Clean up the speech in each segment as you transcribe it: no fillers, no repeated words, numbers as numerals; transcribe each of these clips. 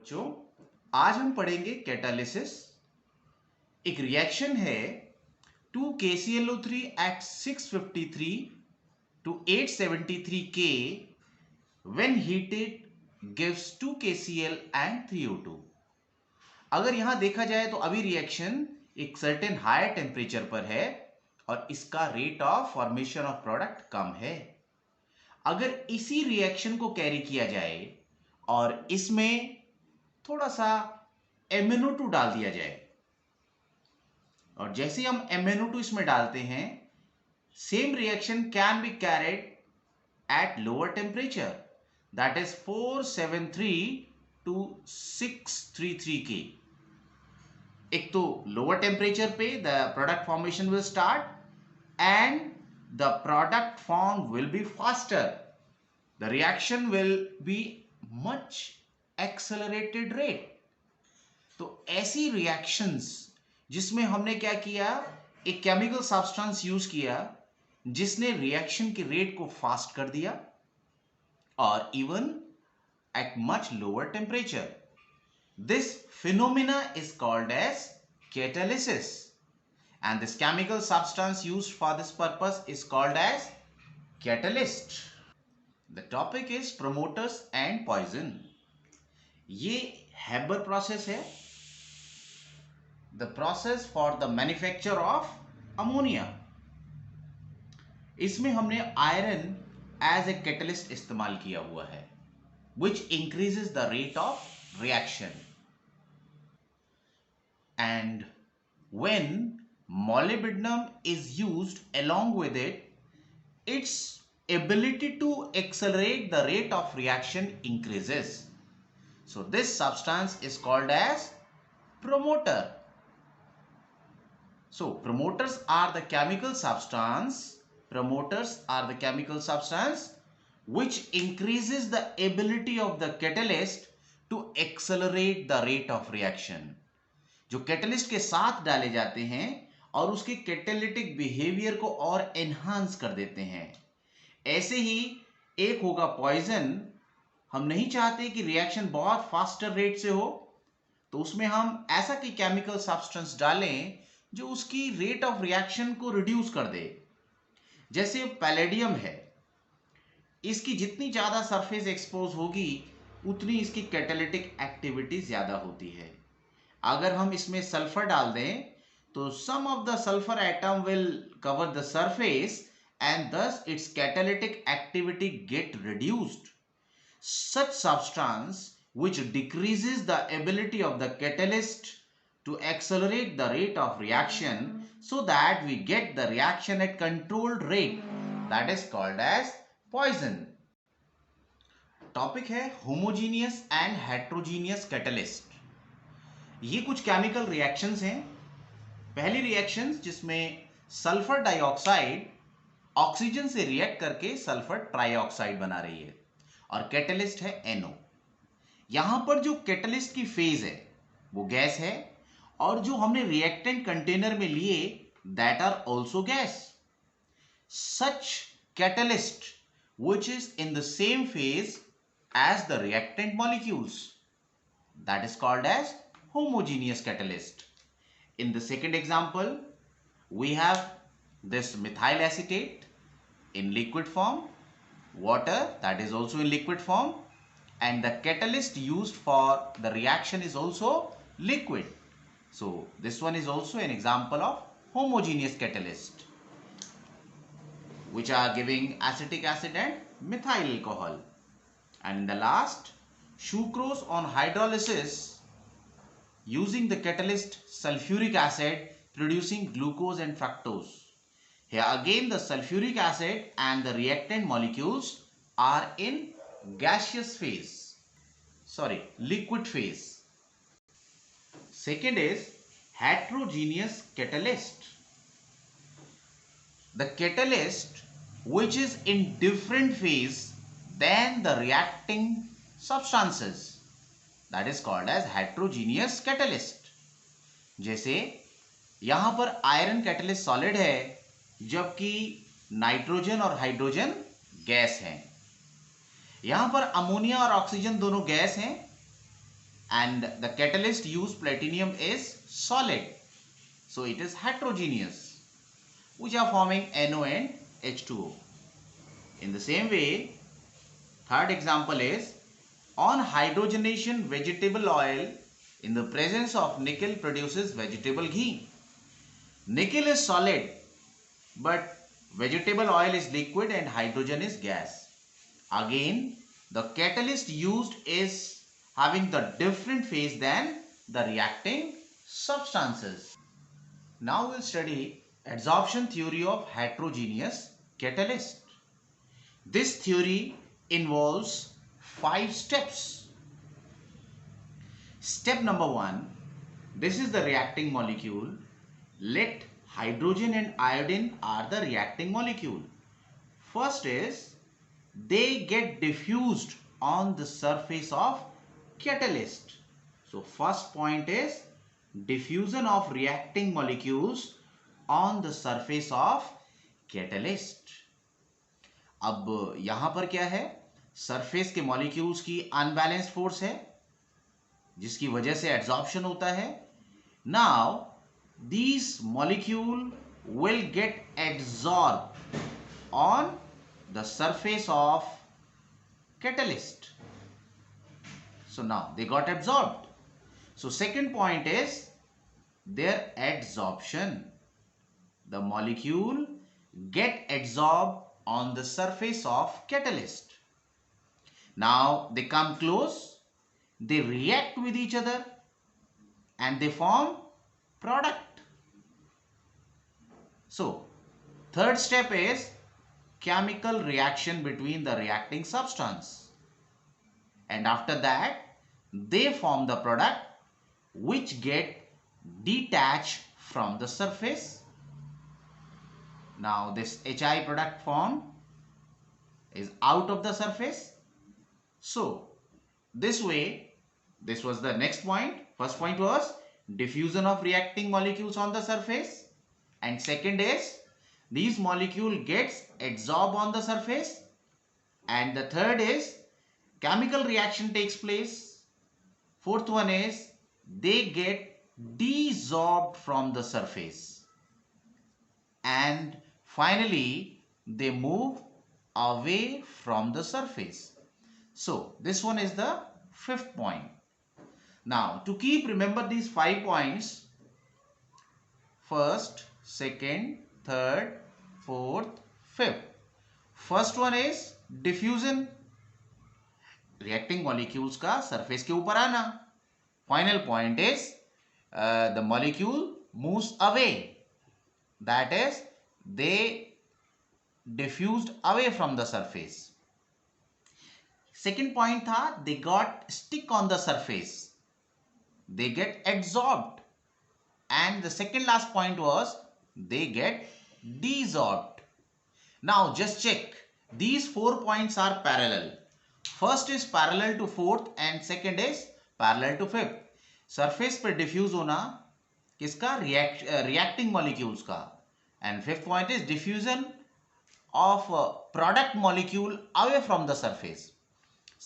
बच्चों, आज हम पढ़ेंगे कैटालिसिस। एक रिएक्शन है 2KClO3 at 653 to 873 K when heated gives 2KCl and 3O2। अगर यहां देखा जाए तो अभी रिएक्शन एक सर्टेन हायर टेम्परेचर पर है और इसका rate of formation of product कम है। अगर इसी रिएक्शन को कैरी किया जाए और इसमें थोड़ा सा MnO2 डाल दिया जाए और जैसे हम MnO2 इसमें डालते हैं, same reaction can be carried at lower temperature, that is 473 to 633 K। एक तो लोअर टेम्परेचर पे the product formation will start and the product form will be faster, the reaction will be much accelerated rate. तो ऐसी reactions जिसमें हमने क्या किया, एक केमिकल सब्सटेंस यूज किया जिसने रिएक्शन के रेट को फास्ट कर दिया और even at much lower temperature, this phenomena is called as catalysis and this chemical substance used for this purpose is called as catalyst. The topic is promoters and poison. ये Haber process है, the process for the manufacture of ammonia. इसमें हमने iron as a catalyst इस्तेमाल किया हुआ है which increases the rate of reaction, and when molybdenum is used along with it, its ability to accelerate the rate of reaction increases. So this substance is called as promoter. So promoters are the chemical substance which increases the ability of the catalyst to accelerate the rate of reaction. जो catalyst के साथ डाले जाते हैं और उसके catalytic behaviour को और एनहांस कर देते हैं। ऐसे ही एक होगा पॉइजन। हम नहीं चाहते कि रिएक्शन बहुत फास्टर रेट से हो, तो उसमें हम ऐसा कोई केमिकल सब्सटेंस डालें जो उसकी रेट ऑफ रिएक्शन को रिड्यूस कर दे। जैसे पैलेडियम है, इसकी जितनी ज़्यादा सरफेस एक्सपोज होगी उतनी इसकी कैटालिटिक एक्टिविटी ज़्यादा होती है। अगर हम इसमें सल्फर डाल दें तो some of the sulphur atom will cover the surface and thus its catalytic activity get reduced. Such substance which decreases the ability of the catalyst to accelerate the rate of reaction so that we get the reaction at controlled rate, that is called as poison. Topic है homogeneous and heterogeneous catalyst. ये कुछ chemical reactions हैं। पहली reactions जिसमें sulphur dioxide oxygen से react करके sulphur trioxide बना रही है और कैटलिस्ट है NO। यहां पर जो कैटलिस्ट की फेज है वो गैस है और जो हमने रिएक्टेंट कंटेनर में लिए that are also gas. Such catalyst which is in the same phase as the reactant molecules, that is called as homogeneous catalyst. In the second example, we have this methyl acetate in liquid form, water that is also in liquid form, and the catalyst used for the reaction is also liquid. So this one is also an example of homogeneous catalyst which are giving acetic acid and methyl alcohol. And in the last, sucrose on hydrolysis using the catalyst sulfuric acid producing glucose and fructose. Here again the sulfuric acid and the reactant molecules are in gaseous phase, liquid phase. Second is heterogeneous catalyst. The catalyst which is in different phase than the reacting substances, that is called as heterogeneous catalyst. जैसे यहां पर iron catalyst solid है जबकि nitrogen और hydrogen gas हैं। यहां पर ammonia और ऑक्सीजन दोनों गैस हैं and the catalyst used platinum is solid, so it is heterogeneous, which are forming NO and H2O. In the same way, third example is on hydrogenation vegetable oil in the presence of nickel produces vegetable ghee. Nickel is solid, but vegetable oil is liquid and hydrogen is gas. Again, the catalyst used is having the different phase than the reacting substances. Now we'll study adsorption theory of heterogeneous catalyst. This theory involves 5 steps. Step number 1, this is the reacting molecule. Let hydrogen and iodine are the reacting molecule. First is they get diffused on the surface of catalyst. So first point is diffusion of reacting molecules on the surface of catalyst. अब यहां पर क्या है, surface के molecules की unbalanced force है जिसकी वजह से एड्सॉर्प्शन होता है. Now these molecule will get adsorbed on the surface of catalyst. So now they got absorbed. So second point is their adsorption. The molecule get adsorbed on the surface of catalyst. Now they come close, they react with each other and they form product. So third step is chemical reaction between the reacting substance, and after that they form the product which get detached from the surface. Now this HI product formed is out of the surface. So this way, this was the next point. First point was diffusion of reacting molecules on the surface, and second is these molecule gets adsorbed on the surface, and the third is chemical reaction takes place. Fourth one is they get desorbed from the surface, and finally they move away from the surface. So this one is the fifth point. Now to keep remember these 5 points, first, second, third, fourth, fifth. First one is diffusion, reacting molecules का surface के ऊपर आना. Final point is the molecule moves away, that is they diffused away from the surface. Second point था they got stick on the surface, they get adsorbed, and the second last point was they get desorbed. Now just check, these 4 points are parallel. First is parallel to fourth and second is parallel to fifth. Surface पर diffuse होना किसका, reacting molecules का, and fifth point is diffusion of product molecule away from the surface.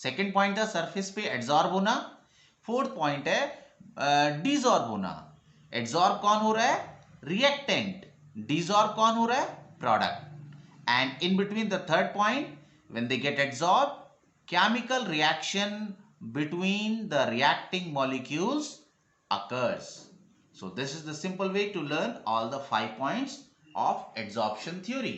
Second point है surface पे adsorb होना. Fourth point है डिसॉर्ब होना. Adsorb कौन हो रहा है, रिएक्टेंट. डिसॉर्ब कौन हो रहा है, product. And in between the third point when they get adsorb, chemical reaction between the reacting molecules occurs. So this is the simple way to learn all the 5 points of adsorption theory.